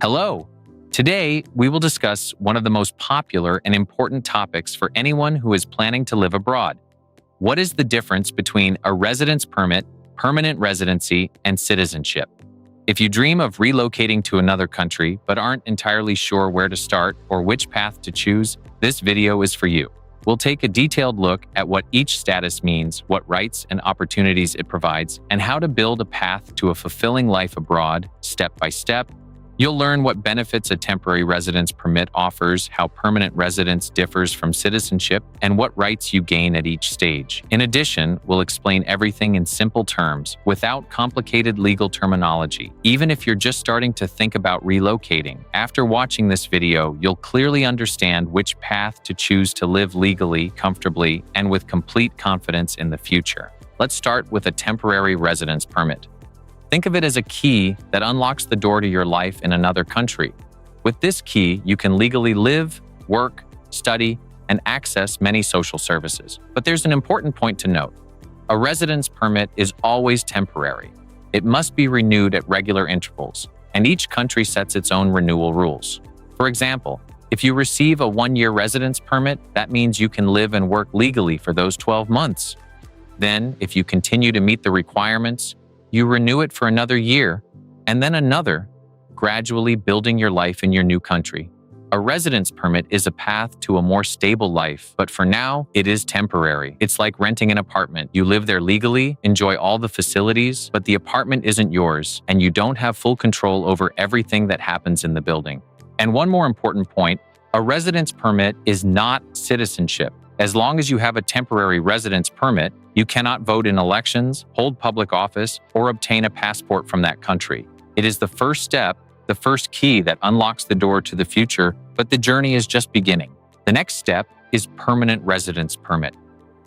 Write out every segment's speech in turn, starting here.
Hello! Today, we will discuss one of the most popular and important topics for anyone who is planning to live abroad. What is the difference between a residence permit, permanent residency, and citizenship? If you dream of relocating to another country but aren't entirely sure where to start or which path to choose, this video is for you. We'll take a detailed look at what each status means, what rights and opportunities it provides, and how to build a path to a fulfilling life abroad, step by step. You'll learn what benefits a temporary residence permit offers, how permanent residence differs from citizenship, and what rights you gain at each stage. In addition, we'll explain everything in simple terms, without complicated legal terminology. Even if you're just starting to think about relocating, after watching this video, you'll clearly understand which path to choose to live legally, comfortably, and with complete confidence in the future. Let's start with a temporary residence permit. Think of it as a key that unlocks the door to your life in another country. With this key, you can legally live, work, study, and access many social services. But there's an important point to note. A residence permit is always temporary. It must be renewed at regular intervals, and each country sets its own renewal rules. For example, if you receive a one-year residence permit, that means you can live and work legally for those 12 months. Then, if you continue to meet the requirements, you renew it for another year, and then another, gradually building your life in your new country. A residence permit is a path to a more stable life, but for now, it is temporary. It's like renting an apartment. You live there legally, enjoy all the facilities, but the apartment isn't yours, and you don't have full control over everything that happens in the building. And one more important point, a residence permit is not citizenship. As long as you have a temporary residence permit, you cannot vote in elections, hold public office, or obtain a passport from that country. It is the first step, the first key that unlocks the door to the future, but the journey is just beginning. The next step is permanent residence permit.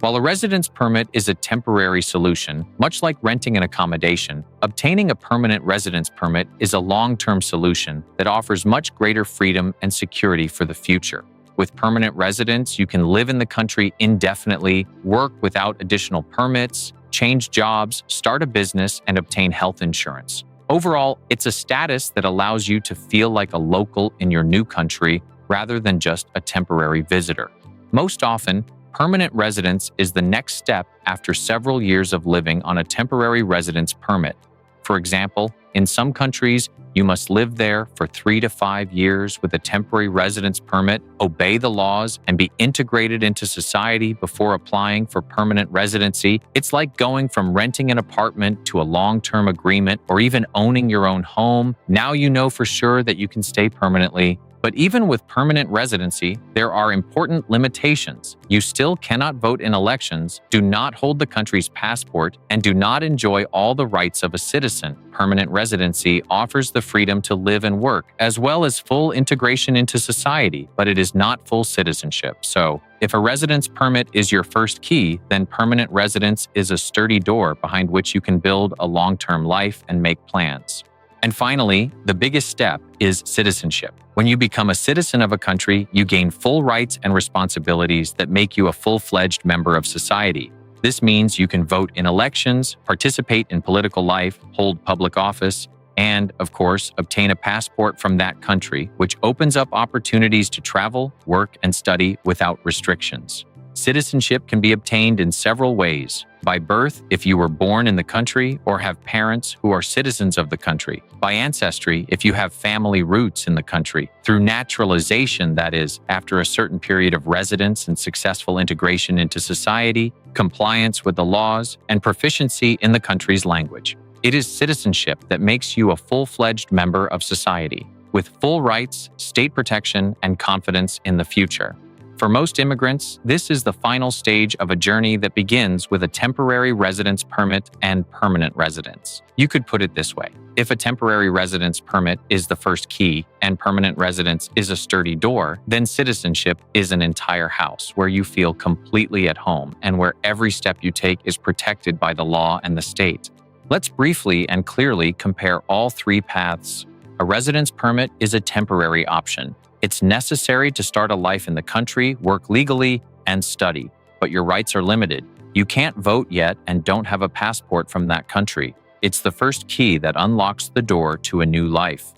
While a residence permit is a temporary solution, much like renting an accommodation, obtaining a permanent residence permit is a long-term solution that offers much greater freedom and security for the future. With permanent residence, you can live in the country indefinitely, work without additional permits, change jobs, start a business, and obtain health insurance. Overall, it's a status that allows you to feel like a local in your new country rather than just a temporary visitor. Most often, permanent residence is the next step after several years of living on a temporary residence permit. For example, in some countries, you must live there for 3 to 5 years with a temporary residence permit, obey the laws, and be integrated into society before applying for permanent residency. It's like going from renting an apartment to a long-term agreement or even owning your own home. Now you know for sure that you can stay permanently. But even with permanent residency, there are important limitations. You still cannot vote in elections, do not hold the country's passport, and do not enjoy all the rights of a citizen. Permanent residency offers the freedom to live and work, as well as full integration into society, but it is not full citizenship. So, if a residence permit is your first key, then permanent residence is a sturdy door behind which you can build a long-term life and make plans. And finally, the biggest step is citizenship. When you become a citizen of a country, you gain full rights and responsibilities that make you a full-fledged member of society. This means you can vote in elections, participate in political life, hold public office, and, of course, obtain a passport from that country, which opens up opportunities to travel, work, and study without restrictions. Citizenship can be obtained in several ways. By birth, if you were born in the country or have parents who are citizens of the country. By ancestry, if you have family roots in the country. Through naturalization, that is, after a certain period of residence and successful integration into society, compliance with the laws, and proficiency in the country's language. It is citizenship that makes you a full-fledged member of society, with full rights, state protection, and confidence in the future. For most immigrants, this is the final stage of a journey that begins with a temporary residence permit and permanent residence. You could put it this way. If a temporary residence permit is the first key and permanent residence is a sturdy door, then citizenship is an entire house where you feel completely at home and where every step you take is protected by the law and the state. Let's briefly and clearly compare all three paths. A residence permit is a temporary option. It's necessary to start a life in the country, work legally, and study, but your rights are limited. You can't vote yet and don't have a passport from that country. It's the first key that unlocks the door to a new life.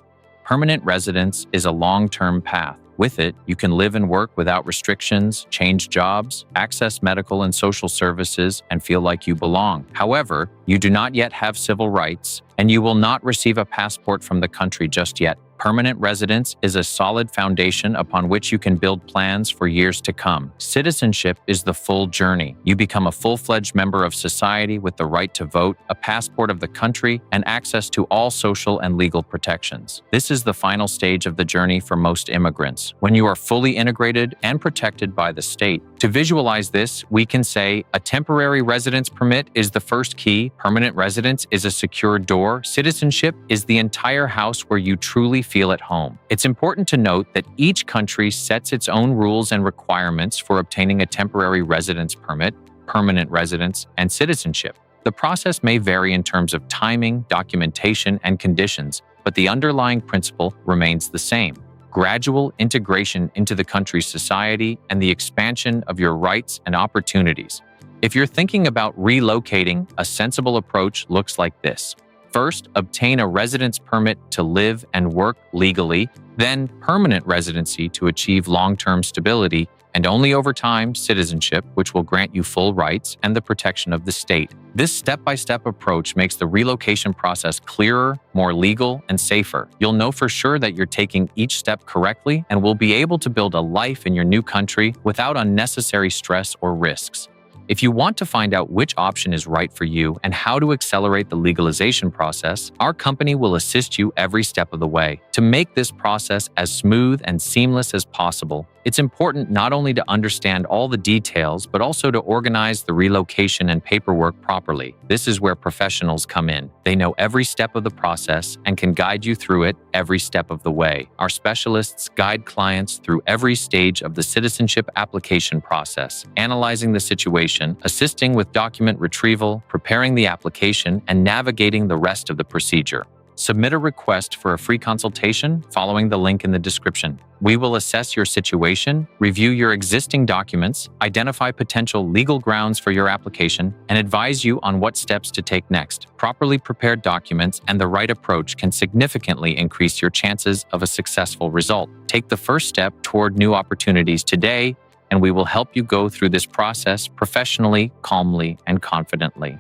Permanent residence is a long-term path. With it, you can live and work without restrictions, change jobs, access medical and social services, and feel like you belong. However, you do not yet have civil rights, and you will not receive a passport from the country just yet. Permanent residence is a solid foundation upon which you can build plans for years to come. Citizenship is the full journey. You become a full-fledged member of society with the right to vote, a passport of the country, and access to all social and legal protections. This is the final stage of the journey for most immigrants, when you are fully integrated and protected by the state. To visualize this, we can say a temporary residence permit is the first key, permanent residence is a secure door, citizenship is the entire house where you truly feel at home. It's important to note that each country sets its own rules and requirements for obtaining a temporary residence permit, permanent residence, and citizenship. The process may vary in terms of timing, documentation, and conditions, but the underlying principle remains the same: gradual integration into the country's society and the expansion of your rights and opportunities. If you're thinking about relocating, a sensible approach looks like this. First, obtain a residence permit to live and work legally, then permanent residency to achieve long-term stability, and only over time, citizenship, which will grant you full rights and the protection of the state. This step-by-step approach makes the relocation process clearer, more legal, and safer. You'll know for sure that you're taking each step correctly and will be able to build a life in your new country without unnecessary stress or risks. If you want to find out which option is right for you and how to accelerate the legalization process, our company will assist you every step of the way. To make this process as smooth and seamless as possible, it's important not only to understand all the details, but also to organize the relocation and paperwork properly. This is where professionals come in. They know every step of the process and can guide you through it every step of the way. Our specialists guide clients through every stage of the citizenship application process, analyzing the situation, assisting with document retrieval, preparing the application, and navigating the rest of the procedure. Submit a request for a free consultation following the link in the description. We will assess your situation, review your existing documents, identify potential legal grounds for your application, and advise you on what steps to take next. Properly prepared documents and the right approach can significantly increase your chances of a successful result. Take the first step toward new opportunities today, and we will help you go through this process professionally, calmly, and confidently.